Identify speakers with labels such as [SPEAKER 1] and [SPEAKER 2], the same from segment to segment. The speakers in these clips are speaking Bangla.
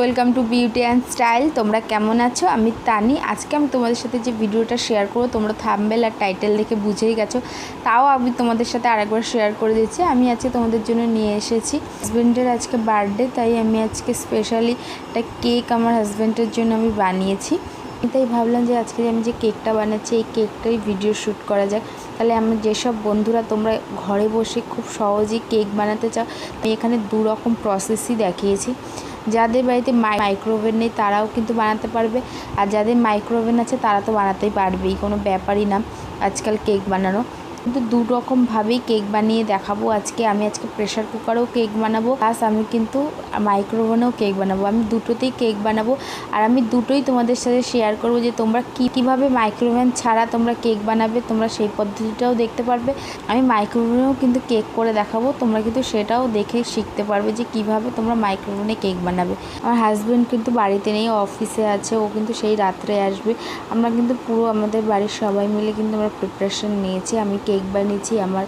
[SPEAKER 1] Welcome to beauty and style. তোমরা কেমন আছো? আমি তানি। আজকে আমি তোমাদের সাথে যে ভিডিওটা শেয়ার করবো, তোমরা থাম্বনেল আর টাইটেল দেখে বুঝেই গেছো, তাও আমি তোমাদের সাথে আরেকবার শেয়ার করে দিচ্ছি। আমি আজকে তোমাদের জন্য নিয়ে এসেছি হাজব্যান্ডের আজকে বার্থডে, তাই আমি আজকে স্পেশালি একটা কেক আমার হাজব্যান্ডের জন্য আমি বানিয়েছি। তাই ভাবলাম যে আজকে আমি যে কেকটা বানাচ্ছি এই কেকটাই ভিডিও শ্যুট করা যাক। তাহলে আমরা যেসব বন্ধুরা তোমরা ঘরে বসে খুব সহজেই কেক বানাতে চাও, আমি এখানে দু রকম প্রসেসই দেখিয়েছি। যাদের বাড়িতে মাইক্রোওভেন নেই তারাও কিন্তু বানাতে পারবে, আর যাদের মাইক্রোওভেন আছে তারা তো বানাতেই পারবেই, কোনো ব্যাপারই না আজকাল কেক বানানো। কিন্তু দু রকমভাবেই কেক বানিয়ে দেখাবো আজকে। আমি আজকে প্রেশার কুকারেও কেক বানাবো, প্লাস আমি কিন্তু মাইক্রোওভেনেও কেক বানাবো। আমি দুটোতেই কেক বানাবো, আর আমি দুটোই তোমাদের সাথে শেয়ার করবো যে তোমরা কীভাবে মাইক্রোওভেন ছাড়া তোমরা কেক বানাবে, তোমরা সেই পদ্ধতিটাও দেখতে পারবে। আমি মাইক্রোওভেনেও কিন্তু কেক করে দেখাবো, তোমরা কিন্তু সেটাও দেখে শিখতে পারবে যে কিভাবে তোমরা মাইক্রোওভেনে কেক বানাবে। আমার হাজব্যান্ড কিন্তু বাড়িতে নেই, অফিসে আছে, ও কিন্তু সেই রাত্রে আসবে। আমরা কিন্তু পুরো আমাদের বাড়ির সবাই মিলে কিন্তু আমরা প্রিপারেশন নিয়েছি। আমি কেক বানিয়েছি, আমার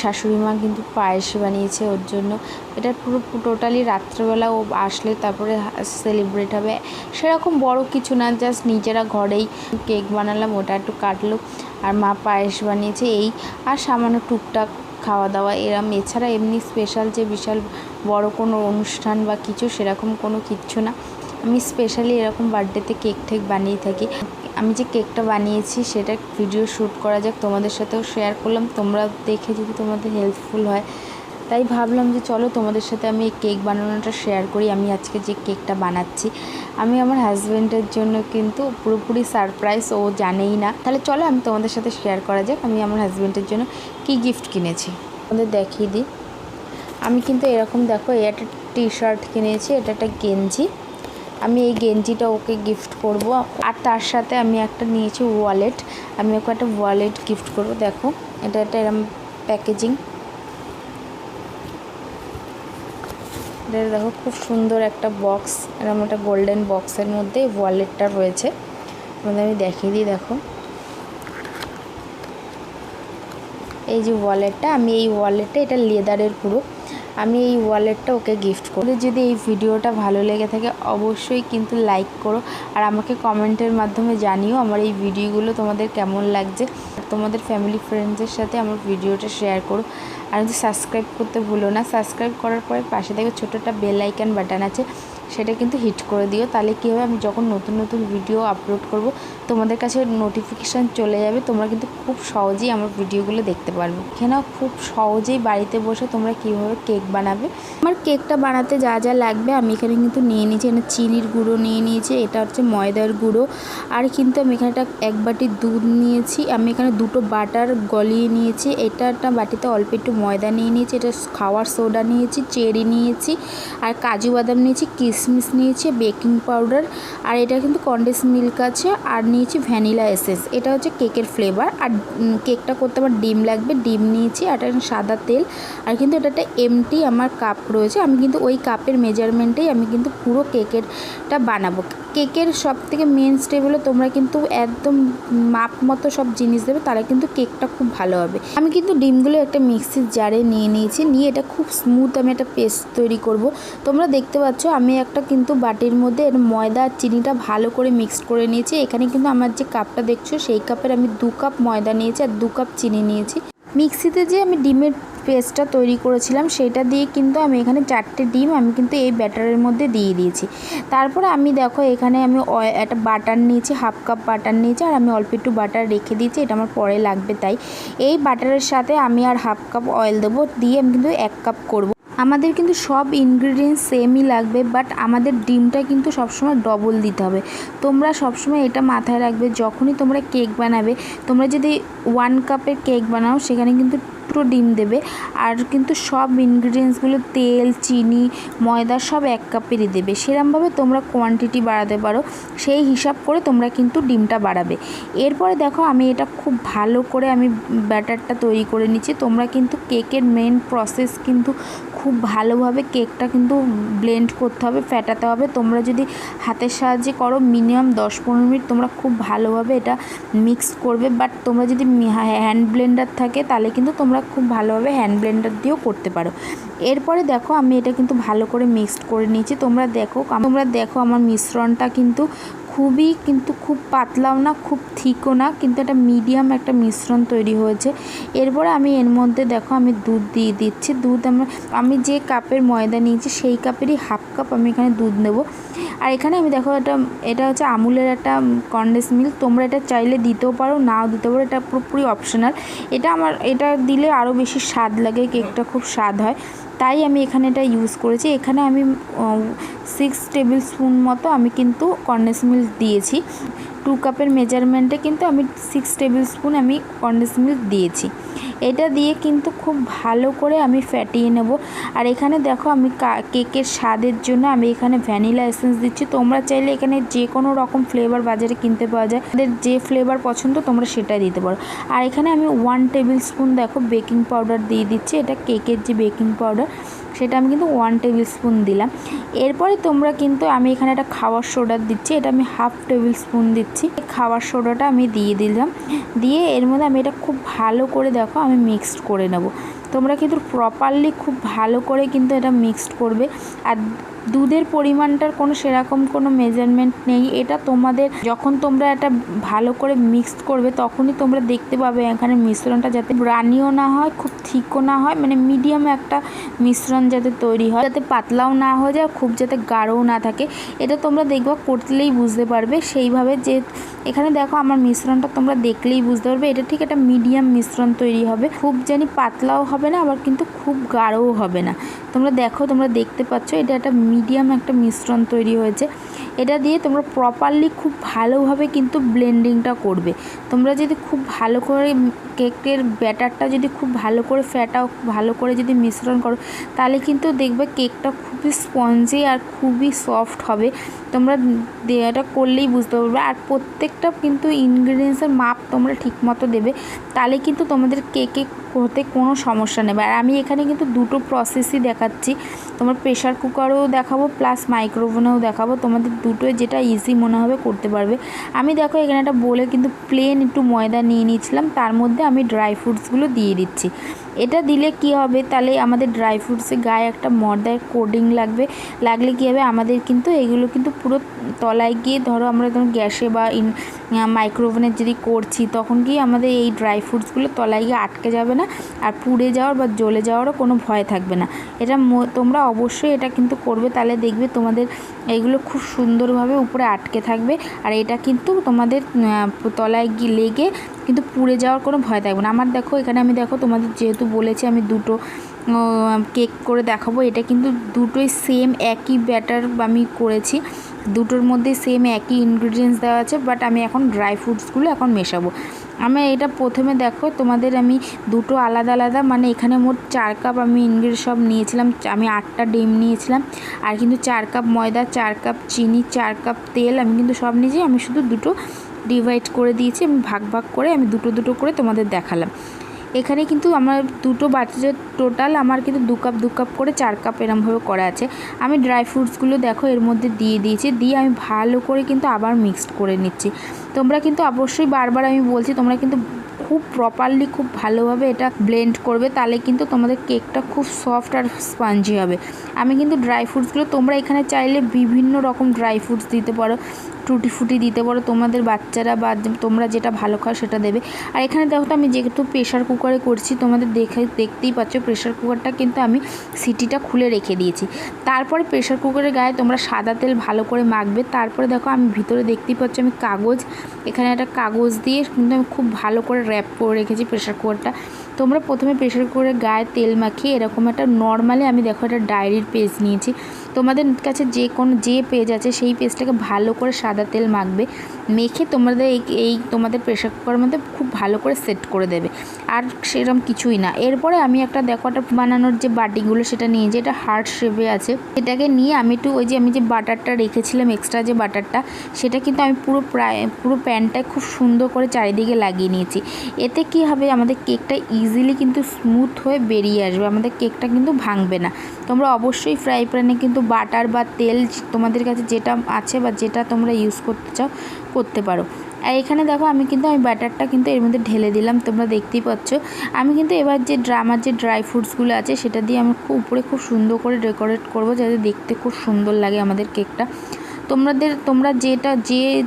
[SPEAKER 1] শাশুড়ি মা কিন্তু পায়েস বানিয়েছে ওর জন্য। এটা পুরো টোটালি রাত্রেবেলা ও আসলে তারপরে সেলিব্রেট হবে, সেরকম বড় কিছু না, জাস্ট নিজেরা ঘরেই কেক বানালাম, ওটা একটু কাটলো, আর মা পায়েস বানিয়েছে এই, আর সামান্য টুকটাক খাওয়া দাওয়া এরম। এছাড়া এমনি স্পেশাল যে বিশাল বড় কোনো অনুষ্ঠান বা কিছু সেরকম কোনো কিচ্ছু না। আমি স্পেশালি এরকম বার্থডেতে কেক ঠেক বানিয়ে থাকি। আমি যে কেকটা বানিয়েছি সেটা ভিডিও শ্যুট করা যাক, তোমাদের সাথেও শেয়ার করলাম, তোমরা দেখে যদি তোমাদের হেল্পফুল হয়, তাই ভাবলাম যে চলো তোমাদের সাথে আমি এই কেক বানানোটা শেয়ার করি। আমি আজকে যে কেকটা বানাচ্ছি আমি আমার হাজব্যান্ডের জন্য কিন্তু পুরোপুরি সারপ্রাইজ, ও জানেই না। তাহলে চলো আমি তোমাদের সাথে শেয়ার করা যাক আমি আমার হাজব্যান্ডের জন্য কি গিফট কিনেছি, তোমাদের দেখিয়ে দিই। আমি কিন্তু এরকম দেখো, এই একটা টি শার্ট কিনেছি, এটা একটা গেঞ্জি। আমি এই গেঞ্জিটা ওকে গিফট করব, আর তার সাথে আমি একটা নিয়েছি ওয়ালেট। আমি ওকে একটা ওয়ালেট গিফট করব। দেখো এটা একটা এরম প্যাকেজিং, এটা দেখো খুব সুন্দর একটা বক্স, এরকম একটা গোল্ডেন বক্সের মধ্যে ওয়ালেটটা রয়েছে। তোমাদের আমি দেখিয়ে দিই, দেখো এই যে ওয়ালেটটা, আমি এই ওয়ালেটটা, এটা লেদারের পুরো, আমি এই ওয়ালেটটা ওকে গিফট করি। যদি এই ভিডিওটা ভালো লেগে থাকে অবশ্যই কিন্তু লাইক করো, আর আমাকে কমেন্টের মাধ্যমে জানিও আমার এই ভিডিওগুলো তোমাদের কেমন লাগছে। তোমাদের ফ্যামিলি ফ্রেন্ডসদের সাথে আমার ভিডিওটা শেয়ার করো, আর যদি সাবস্ক্রাইব করতে ভুলো না। সাবস্ক্রাইব করার পরে পাশে থেকে ছোটো একটা বেল আইকন বাটন আছে, সেটা কিন্তু হিট করে দিও। তাহলে কী হবে, আমি যখন নতুন নতুন ভিডিও আপলোড করব তোমাদের কাছে নোটিফিকেশান চলে যাবে, তোমরা কিন্তু খুব সহজেই আমার ভিডিওগুলো দেখতে পারবে। এখানেও খুব সহজেই বাড়িতে বসে তোমরা কীভাবে কেক বানাবে। আমার কেকটা বানাতে যা যা লাগবে আমি এখানে কিন্তু নিয়ে নিয়েছি। এখানে চিনির গুঁড়ো নিয়ে নিয়েছি, এটা হচ্ছে ময়দার গুঁড়ো, আর কিন্তু আমি এখানে এক বাটি দুধ নিয়েছি। আমি এখানে দুটো বাটার গলিয়ে নিয়েছি, এটা একটা বাটিতে অল্প একটু ময়দা নিয়ে নিয়েছি, এটা খাওয়ার সোডা নিয়েছি, চেরি নিয়েছি, আর কাজু বাদাম নিয়েছি, কিশমিশ নিয়েছি, বেকিং পাউডার, আর এটা কিন্তু কনডেন্স মিল্ক আছে, আর নিয়েছি ভ্যানিলা এসেন্স। এটা হচ্ছে কেকের ফ্লেভার। আর কেকটা করতে আমার ডিম লাগবে, ডিম নিয়েছি, আর এটা সাদা তেল, আর কিন্তু এটা একটা এমটি আমার কাপ রয়েছে। আমি কিন্তু ওই কাপের মেজারমেন্টেই আমি কিন্তু পুরো কেকেরটা বানাবো। কেকের সব থেকে মেন স্টেপ হলো তোমরা কিন্তু একদম মাপ মতো সব জিনিস দেবে, তাহলে কিন্তু কেকটা খুব ভালো হবে। আমি কিন্তু ডিমগুলো একটা মিক্সির জারে নিয়ে নিয়েছি, নিয়ে এটা খুব স্মুথ আমি একটা পেস্ট তৈরি করব। তোমরা দেখতে পাচ্ছ আমি একটা কিন্তু বাটির মধ্যে ময়দা আর চিনিটা ভালো করে মিক্সড করে নিয়েছি। এখানে কিন্তু আমার যে কাপটা দেখছো সেই কাপের আমি 2 কাপ ময়দা নিয়েছি আর 2 কাপ চিনি নিয়েছি। মিক্সিতে যে আমি ডিমের পেস্টটা তৈরি করেছিলাম সেটা দিয়ে কিন্তু আমি এখানে 4টে ডিম আমি কিন্তু এই ব্যাটারের মধ্যে দিয়ে দিয়েছি। তারপরে আমি দেখো এখানে আমি একটা বাটার নিয়েছি, হাফ কাপ বাটার নিয়েছি, আর আমি অল্প একটু বাটার রেখে দিয়েছি, এটা আমার পরে লাগবে। তাই এই বাটারের সাথে আমি আর হাফ কাপ অয়েল দেবো, দিয়ে আমি কিন্তু 1 কাপ করব। আমাদের কিন্তু সব ইনগ্রিডিয়েন্টস সেমই লাগবে, বাট আমাদের ডিমটা কিন্তু সবসময় ডবল দিতে হবে। তোমরা সবসময় এটা মাথায় রাখবে, যখনই তোমরা কেক বানাবে, তোমরা যদি 1 কাপের কেক বানাও সেখানে কিন্তু 2টো ডিম দেবে, আর কিন্তু সব ইনগ্রিডিয়েন্টসগুলো তেল, চিনি, ময়দা সব 1 কাপেরই দেবে। সেরকমভাবে তোমরা কোয়ান্টিটি বাড়াতে পারো, সেই হিসাব করে তোমরা কিন্তু ডিমটা বাড়াবে। এরপরে দেখো আমি এটা খুব ভালো করে আমি ব্যাটারটা তৈরি করে নিচ্ছি। তোমরা কিন্তু কেকের মেন প্রসেস কিন্তু খুব ভালোভাবে কেকটা কিন্তু ব্লেন্ড করতে হবে, ফেটাতে হবে। তোমরা যদি হাতের সাহায্যে করো মিনিমাম 10-15 মিনিট তোমরা খুব ভালোভাবে এটা মিক্স করবে। বাট তোমরা যদি হ্যান্ড ব্লেন্ডার থাকে তাহলে কিন্তু তোমরা খুব ভালোভাবে হ্যান্ড ব্লেন্ডার দিয়েও করতে পারো। এরপরে দেখো আমি এটা কিন্তু ভালো করে মিক্সড করে নিয়েছি। তোমরা দেখো আমার মিশ্রণটা কিন্তু খুব পাতলাও না, খুব থিকও না, কিন্তু একটা মিডিয়াম একটা মিশ্রণ তৈরি হয়েছে। এরপরে আমি এর মধ্যে দেখো আমি দুধ দিয়ে দিচ্ছি। দুধ আমি যে কাপের ময়দা নিয়েছি সেই কাপেরই হাফ কাপ আমি এখানে দুধ নেব। আর এখানে আমি দেখো এটা হচ্ছে আমুলের একটা কনডেন্স মিল্ক। তোমরা এটা চাইলে দিতেও পারো, নাও দিতে পারো, এটা পুরোপুরি অপশনাল। এটা দিলে আরও বেশি স্বাদ লাগে, কেকটা খুব স্বাদ হয়, তাই আমি এখানে এটা ইউজ করেছি। এখানে আমি 6 টেবিল স্পুন মতো আমি কিন্তু কনডেন্স মিল্ক দিয়েছি। 2 কাপের মেজারমেন্টে কিন্তু আমি 6 টেবিল স্পুন আমি কনডেন্স মিল্ক দিয়েছি। এটা দিয়ে কিন্তু খুব ভালো করে আমি ফ্যাটিয়ে নেব। আর এখানে দেখো আমি কেকের স্বাদের জন্য আমি এখানে ভ্যানিলা এসেন্স দিচ্ছি। তোমরা চাইলে এখানে যে কোনো রকম ফ্লেভার বাজারে কিনতে পাওয়া যায়, তাদের যে ফ্লেভার পছন্দ তোমরা সেটাই দিতে পারো। আর এখানে আমি 1 টেবিল স্পুন দেখো বেকিং পাউডার দিয়ে দিচ্ছি। এটা কেকের যে বেকিং পাউডার সেটা আমি কিন্তু 1 টেবিল স্পুন দিলাম। এরপরে তোমরা কিন্তু আমি এখানে একটা খাওয়ার সোডা দিচ্ছি, এটা আমি 1/2 টেবিল স্পুন দিচ্ছি। খাওয়ার সোডাটা আমি দিয়ে দিলাম, দিয়ে এর মধ্যে আমি এটা খুব ভালো করে দেখো আমি মিক্সড করে নেব। তোমরা কিন্তু প্রপারলি খুব ভালো করে কিন্তু এটা মিক্সড করবে। আর দুধের পরিমাণটার সেরকম কোনো মেজারমেন্ট নেই। এটা তোমাদের যখন তোমরা এটা ভালো করে মিক্সড করবে তখনই তোমরা দেখতে পাবে এখানে মিশ্রণটা যাতে রানিও না হয়, খুব থিকও না হয়, মানে মিডিয়াম একটা মিশ্রণ যাতে তৈরি হয়, যাতে পাতলাও না হয়ে যায়, খুব যাতে গাঢ়ও না থাকে। এটা তোমরা দেখবা করলেই বুঝতে পারবে সেইভাবে। যে এখানে দেখো আমার মিশ্রণটা তোমরা দেখলেই বুঝতে পারবে এটা ঠিক একটা মিডিয়াম মিশ্রণ তৈরি হবে। খুব পাতলাও হবে না, আবার কিন্তু খুব গাঢ়ও হবে না। তোমরা দেখতে পাচ্ছ এটা একটা মিডিয়াম একটা মিশ্রণ তৈরি হয়েছে। এটা দিয়ে তোমরা প্রপারলি খুব ভালোভাবে কিন্তু ব্লেন্ডিংটা করবে। তোমরা যদি খুব ভালো করে কেকের ব্যাটারটা যদি খুব ভালো করে ফ্যাটাও, ভালো করে যদি মিশ্রণ করো, তাহলে কিন্তু দেখবে কেকটা খুবই স্পঞ্জি আর খুবই সফট হবে। তোমরা এটা করলেই বুঝতে পারবে। আর প্রত্যেকটা কিন্তু ইনগ্রিডিয়েন্টসের মাপ তোমরা ঠিকমতো দেবে, তাহলে কিন্তু তোমাদের কেকে হতে কোনো সমস্যা নেই। আর আমি এখানে কিন্তু দুটো প্রসেসই দেখাচ্ছি, তোমার প্রেশার কুকারেও দেখাবো প্লাস মাইক্রোওভেনেও দেখাবো। তোমাদের দুটোই যেটা ইজি মনে হবে করতে পারবে। আমি দেখো এখানে একটা বলে কিন্তু প্লেন একটু ময়দা নিয়ে নিয়েছিলাম, তার মধ্যে আমি ড্রাই ফ্রুটসগুলো দিয়ে দিচ্ছি। এটা দিলে কি হবে, তাহলে আমাদের ড্রাই ফ্রুটসের গায়ে একটা ময়দার কোডিং লাগলে কি হবে, আমাদের কিন্তু এগুলো কিন্তু পুরো তলায় গিয়ে ধরো আমরা যখন গ্যাসে বা মাইক্রোওভেনে যদি করছি তখন কি আমাদের এই ড্রাই ফ্রুটসগুলো তলায় গিয়ে আটকে যাবে না, আর পুড়ে যাওয়ার বা জ্বলে যাওয়ারও কোনো ভয় থাকবে না। এটা তোমরা অবশ্যই এটা কিন্তু করবে, তাহলে দেখবে তোমাদের এইগুলো খুব সুন্দরভাবে উপরে আটকে থাকবে। আর এটা কিন্তু তোমাদের তলায় গিয়ে লেগে কিন্তু পুড়ে যাওয়ার কোনো ভয় থাকবে না। আমার দেখো এখানে আমি তোমাদের যেহেতু বলেছি আমি দুটো কেক করে দেখাবো, এটা কিন্তু দুটোই সেম একই ব্যাটার আমি করেছি, দুটোর মধ্যে সেম একই ইনগ্রিডিয়েন্টস দেওয়া আছে। বাট আমি এখন ড্রাই ফ্রুটসগুলো এখন মেশাবো। আমি এটা প্রথমে দেখো তোমাদের আমি দুটো আলাদা আলাদা, মানে এখানে মোট 4 কাপ আমি ইনগ্রিডিয়েন্ট সব নিয়েছিলাম। আমি 8টা ডিম নিয়েছিলাম, আর কিন্তু 4 কাপ ময়দা, 4 কাপ চিনি, 4 কাপ তেল আমি কিন্তু সব নিয়েছি। আমি শুধু দুটো ডিভাইড করে দিয়েছি, আমি ভাগ করে আমি দুটো করে তোমাদের দেখালাম। এখানে কিন্তু আমার দুটো বাচ্চা টোটাল আমার কিন্তু 2 কাপ করে 4 কাপ এরমভাবে করা আছে। আমি ড্রাই ফ্রুটসগুলো দেখো এর মধ্যে দিয়ে দিয়েছি, দিয়ে আমি ভালো করে কিন্তু আবার মিক্সড করে নিচ্ছি। তোমরা কিন্তু অবশ্যই বারবার আমি বলছি তোমরা কিন্তু খুব প্রপারলি খুব ভালোভাবে এটা ব্লেন্ড করবে, তাহলে কিন্তু তোমাদের কেকটা খুব সফট আর স্পঞ্জি হবে। আমি কিন্তু ড্রাই ফ্রুটসগুলো তোমরা এখানে চাইলে বিভিন্ন রকম ড্রাই ফ্রুটস দিতে পারো, টুটি ফুটি দিতে পারো, তোমাদের বাচ্চারা বা তোমরা যেটা ভালো খাও সেটা দেবে। আর এখানে দেখো তো আমি যেহেতু প্রেশার কুকারে করছি, তোমাদের দেখতেই পাচ্ছ প্রেশার কুকারটা কিন্তু আমি সিটিটা খুলে রেখে দিয়েছি। তারপরে প্রেশার কুকারের গায়ে তোমরা সাদা তেল ভালো করে মাখবে। তারপরে দেখো আমি ভিতরে দেখতেই পাচ্ছ আমি এখানে একটা কাগজ দিয়ে কিন্তু আমি খুব ভালো করে র্যাপ করে রেখেছি প্রেশার কুকারটা। তোমরা প্রথমে প্রেশার কুকারের গায়ে তেল মাখিয়ে এরকম একটা নর্মালি আমি দেখো একটা ডায়েরির পেজ নিয়েছি, তোমাদের কাছে যে পেজ আছে সেই পেজটাকে ভালো করে সাদা তেল মাখবে, মেখে তোমাদের তোমাদের প্রেশার কুকারের মধ্যে খুব ভালো করে সেট করে দেবে। আর সেরকম কিছুই না। এরপরে আমি একটা দেখো একটা বানানোর যে বাটিগুলো সেটা নিয়ে, যেটা হার্ট শেপে আছে, সেটাকে নিয়ে আমি একটু ওই যে আমি যে বাটারটা রেখেছিলাম এক্সট্রা যে বাটারটা, সেটা কিন্তু আমি পুরো প্যানটায় খুব সুন্দর করে চারিদিকে লাগিয়ে নিয়েছি। এতে কি হবে, আমাদের কেকটা ইজিলি কিন্তু স্মুথ হয়ে বেরিয়ে আসবে, আমাদের কেকটা কিন্তু ভাঙবে না। তোমরা অবশ্যই ফ্রাই প্যানে কিন্তু বাটার বা তেল তোমাদের কাছে যেটা আছে বা যেটা তোমরা ইউজ করতে চাও করতে পারো। আর এখানে দেখো আমি ব্যাটারটা কিন্তু এর মধ্যে ঢেলে দিলাম, তোমরা দেখতেই পাচ্ছ। আমি কিন্তু এবার যে আমার যে ড্রাই ফ্রুটসগুলো আছে সেটা দিয়ে আমি উপরে খুব সুন্দর করে ডেকোরেট করব, যাতে দেখতে খুব সুন্দর লাগে আমাদের কেকটা। তোমরা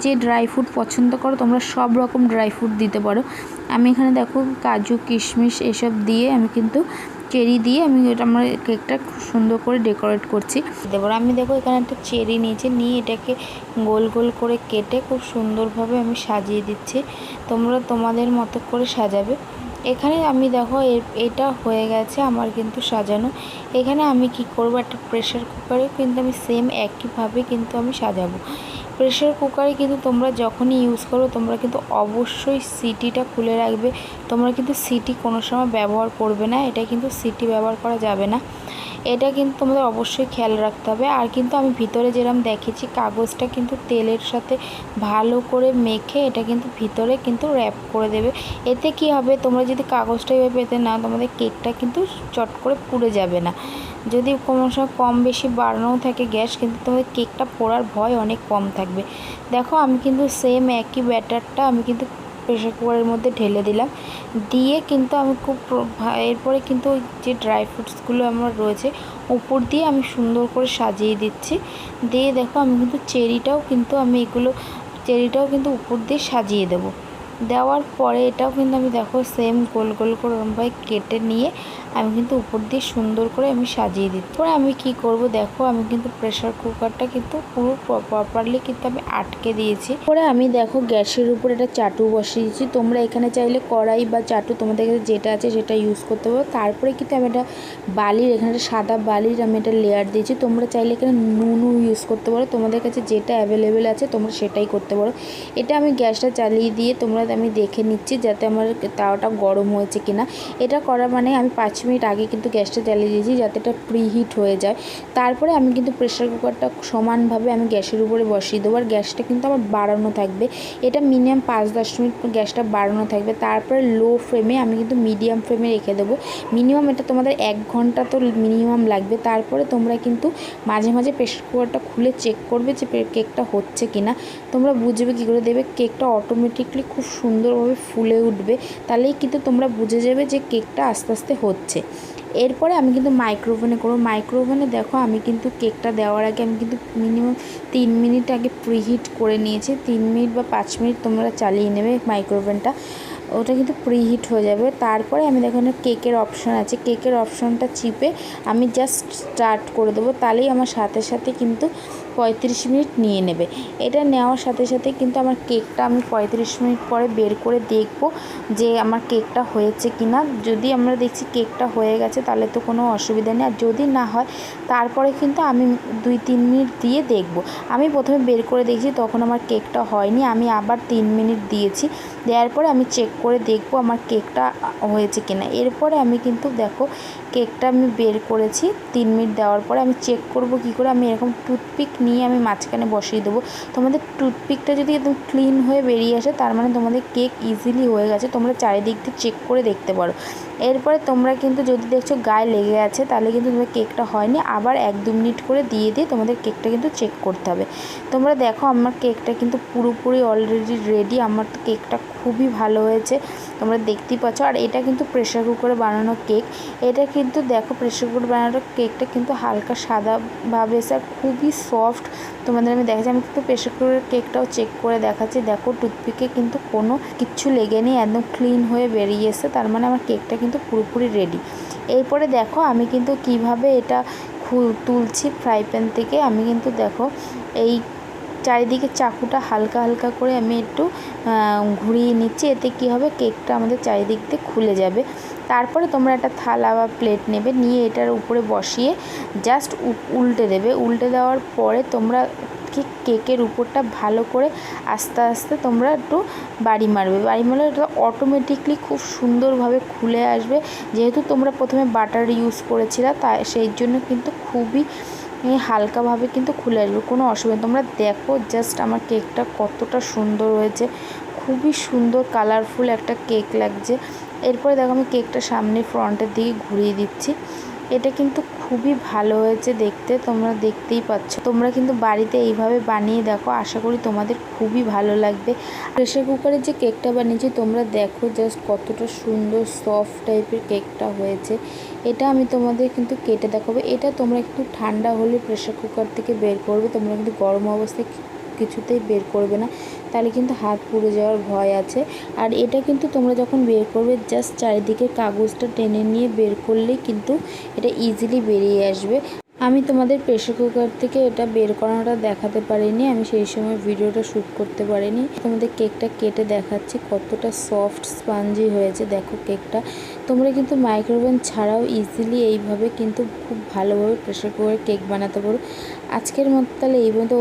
[SPEAKER 1] যে ড্রাই ফ্রুট পছন্দ করো তোমরা সব রকম ড্রাই ফ্রুট দিতে পারো। আমি এখানে দেখো কাজু কিশমিশ এসব দিয়ে আমি কিন্তু চেরি দিয়ে আমি আমার কেকটা খুব সুন্দর করে ডেকোরেট করছি। এবার আমি দেখো এখানে একটা চেরি নিয়েছি, নিয়ে এটাকে গোল গোল করে কেটে খুব সুন্দরভাবে আমি সাজিয়ে দিচ্ছি। তোমরা তোমাদের মতো করে সাজাবে। এখানে আমি দেখো এটা হয়ে গেছে আমার কিন্তু সাজানো। এখানে আমি কি করব, একটা প্রেসার কুকারে কিন্তু আমি সেম একইভাবে কিন্তু আমি সাজাবো। প্রেসার কুকারে কিন্তু তোমরা যখনই ইউজ করো তোমরা কিন্তু অবশ্যই সিটিটা খুলে রাখবে। তোমরা কিন্তু সিটি কোনো সময় ব্যবহার করবে না, এটা কিন্তু সিটি ব্যবহার করা যাবে না, এটা কিন্তু তোমাদের অবশ্যই খেয়াল রাখতে হবে। আর কিন্তু আমি ভিতরে যেরকম দেখেছি কাগজটা কিন্তু তেলের সাথে ভালো করে মেখে এটা কিন্তু ভিতরে কিন্তু র্যাপ করে দেবে। এতে কি হবে, তোমরা যদি কাগজটা এভাবে পেতে নাও তোমাদের কেকটা কিন্তু চট করে পুড়ে যাবে না। যদি কোনো সময় কম বেশি বাড়ানোও থাকে গ্যাস, কিন্তু তোমাদের কেকটা পোড়ার ভয় অনেক কম থাকবে। দেখো আমি কিন্তু সেম একই ব্যাটারটা আমি কিন্তু প্রেসার কুকারের মধ্যে ঢেলে দিলাম, দিয়ে কিন্তু আমি খুব এরপরে কিন্তু ওই যে ড্রাই ফ্রুটসগুলো আমার রয়েছে উপর দিয়ে আমি সুন্দর করে সাজিয়ে দিচ্ছি। দিয়ে দেখো আমি কিন্তু চেরিটাও কিন্তু উপর দিয়ে সাজিয়ে দেবো। দেওয়ার পরে এটাও কিন্তু আমি দেখো সেম গোল গোল করে ওরমভাবে কেটে নিয়ে আমি কিন্তু উপর দিয়ে সুন্দর করে আমি সাজিয়ে দিই। পরে আমি কি করব, দেখো আমি কিন্তু প্রেসার কুকারটা কিন্তু পুরো প্রপারলি কিন্তু আমি আটকে দিয়েছি। পরে আমি দেখো গ্যাসের উপর একটা চাটু বসিয়েছি। তোমরা এখানে চাইলে কড়াই বা চাটু তোমাদের কাছে যেটা আছে সেটা ইউজ করতে পারো। তারপরে কিন্তু আমি একটা বালির, এখানে একটা সাদা বালির আমি একটা লেয়ার দিয়েছি। তোমরা চাইলে এখানে নুনও ইউজ করতে পারো, তোমাদের কাছে যেটা অ্যাভেলেবেল আছে তোমরা সেটাই করতে পারো। এটা আমি গ্যাসটা চালিয়ে দিয়ে আমি দেখে নিচ্ছি যাতে আমার তাওয়াটা গরম হয়েছে কিনা। এটা করা মানে আমি 5 মিনিট আগে কিন্তু গ্যাসটা চালিয়ে দিয়েছি যাতে এটা প্রিহিট হয়ে যায়। তারপরে আমি কিন্তু প্রেসার কুকারটা সমানভাবে আমি গ্যাসের উপরে বসিয়ে দেবো। আর গ্যাসটা কিন্তু আমার বাড়ানো থাকবে, এটা মিনিমাম 5-10 মিনিট গ্যাসটা বাড়ানো থাকবে। তারপরে লো ফ্লেমে আমি কিন্তু মিডিয়াম ফ্লেমে রেখে দেবো। মিনিমাম এটা তোমাদের 1 ঘন্টা তো মিনিমাম লাগবে। তারপরে তোমরা কিন্তু মাঝে মাঝে প্রেসার কুকারটা খুলে চেক করবে যে কেকটা হচ্ছে কিনা। তোমরা বুঝবে কী করে, দেবে কেকটা অটোমেটিকলি খুব সুন্দরভাবে ফুলে উঠবে, তাহলেই কিন্তু তোমরা বুঝে যাবে যে কেকটা আস্তে আস্তে হচ্ছে। এরপরে আমি কিন্তু মাইক্রোওভেনে করবো। মাইক্রোওভেনে দেখো আমি কিন্তু কেকটা দেওয়ার আগে আমি কিন্তু মিনিমাম 3 মিনিট আগে প্রিহিট করে নিয়েছি। 3 মিনিট বা 5 মিনিট তোমরা চালিয়ে নেবে মাইক্রোওভেনটা, ওটা কিন্তু প্রিহিট হয়ে যাবে। তারপরে আমি দেখো কেকের অপশান আছে, কেকের অপশানটা চিপে আমি জাস্ট স্টার্ট করে দেবো, তাহলেই আমার সাথে সাথে কিন্তু 35 মিনিট নিয়ে নেবে। এটা নেওয়ার সাথে সাথে কিন্তু আমার কেকটা আমি 35 মিনিট পরে বের করে দেখব যে আমার কেকটা হয়েছে কিনা। যদি আমরা দেখছি কেকটা হয়ে গেছে তাহলে তো কোনো অসুবিধা নেই, আর যদি না হয় তারপরে কিন্তু আমি 2-3 মিনিট দিয়ে দেখব। আমি প্রথমে বের করে দেখছি তখন আমার কেকটা হয়নি, আমি আবার 3 মিনিট দিয়েছি, দেওয়ার পরে আমি চেক করে দেখব আমার কেকটা হয়েছে কিনা। এরপরে আমি কিন্তু দেখো কেকটা আমি বের করেছি 3 মিনিট দেওয়ার পরে। আমি চেক করব কী করে, আমি এরকম টুথপিক নিয়ে আমি মাঝখানে বসিয়ে দেবো। তোমাদের টুথপিকটা যদি একদম ক্লিন হয়ে বেরিয়ে আসে তার মানে তোমাদের কেক ইজিলি হয়ে গেছে, তোমরা চারিদিক দিয়ে চেক করে দেখতে পারো। এরপরে তোমরা কিন্তু যদি দেখছো গায়ে লেগে আছে তাহলে কিন্তু তোমার কেকটা হয়নি, আবার 1-2 মিনিট করে দিয়ে তোমাদের কেকটা কিন্তু চেক করতে হবে। তোমরা দেখো আমার কেকটা কিন্তু পুরোপুরি অলরেডি রেডি, আমার তো কেকটা খুবই ভালো হয়েছে, তোমরা দেখতেই পাচ্ছ। আর এটা কিন্তু প্রেসার কুকারে বানানো কেক, এটা কিন্তু দেখো প্রেসার কুকারে বানানো কেকটা কিন্তু হালকা সাদা ভাবে এসে খুবই সফট। তোমাদের আমি দেখাচ্ছি, আমি কিন্তু প্রেসার কুকারের কেকটাও চেক করে দেখাচ্ছি। দেখো টুথপিকে কিন্তু কোনো কিচ্ছু লেগে নেই, একদম ক্লিন হয়ে বেরিয়ে এসে, তার মানে আমার কেকটা কিন্তু পুরোপুরি রেডি। এরপরে দেখো আমি কিন্তু কিভাবে এটা তুলছি ফ্রাই প্যান থেকে। আমি কিন্তু দেখো এই চারিদিকে চাকুটা হালকা হালকা করে আমি একটু ঘুরিয়ে নিচ্ছি। এতে কি হবে, কেকটা আমাদের চারিদিক দিয়ে খুলে যাবে। তারপরে তোমরা একটা থালা বা প্লেট নেবে, নিয়ে এটার উপরে বসিয়ে জাস্ট উল্টে দেবে। উল্টে দেওয়ার পরে তোমরা কেকের উপরটা ভালো করে আস্তে আস্তে তোমরা একটু বাড়ি মারবে। বাড়ি মারলে এটা অটোমেটিকলি খুব সুন্দরভাবে খুলে আসবে। যেহেতু তোমরা প্রথমে বাটার ইউজ করেছিলে, তাই সেই জন্য কিন্তু খুবই হালকাভাবে কিন্তু খুলে আসবে, কোনো অসুবিধা। তোমরা দেখো জাস্ট আমার কেকটা কতটা সুন্দর হয়েছে, খুবই সুন্দর কালারফুল একটা কেক লাগছে। এরপরে দেখো আমি কেকটা সামনে ফ্রন্টের দিকে ঘুরিয়ে দিচ্ছি। এটা কিন্তু খুবই ভালো হয়েছে দেখতে, তোমরা দেখতেই পাচ্ছ। তোমরা কিন্তু বাড়িতে এইভাবে বানিয়ে দেখো, আশা করি তোমাদের খুবই ভালো লাগবে। প্রেসার কুকারে যে কেকটা বানিয়েছি তোমরা দেখো জাস্ট কতটা সুন্দর সফট টাইপের কেকটা হয়েছে। এটা আমি তোমাদের কিন্তু কেটে দেখাবো। এটা তোমরা একটু ঠান্ডা হলে প্রেসার কুকার থেকে বের করবে, তোমরা কিন্তু গরম অবস্থায় কিছুতেই বের করবে না, তাহলে কিন্তু হাত পুড়ে যাওয়ার ভয় আছে। আর এটা কিন্তু তোমরা যখন বের করবে জাস্ট চারিদিকে কাগজটা টেনে নিয়ে বের করলেই কিন্তু এটা ইজিলি বেরিয়ে আসবে। আমি তোমাদের প্রেসার কুকার থেকে এটা বের করানোটা দেখাতে পারিনি, আমি সেই সময় ভিডিওটা শ্যুট করতে পারিনি। তোমাদের কেকটা কেটে দেখাচ্ছি কতটা সফট স্পঞ্জি হয়েছে। দেখো কেকটা তোমরা কিন্তু মাইক্রোওভেন ছাড়াও ইজিলি এইভাবে কিন্তু খুব ভালোভাবে প্রেসার কুকারে কেক বানাতে পারো। আজকের মতো তাহলে এই পর্যন্ত।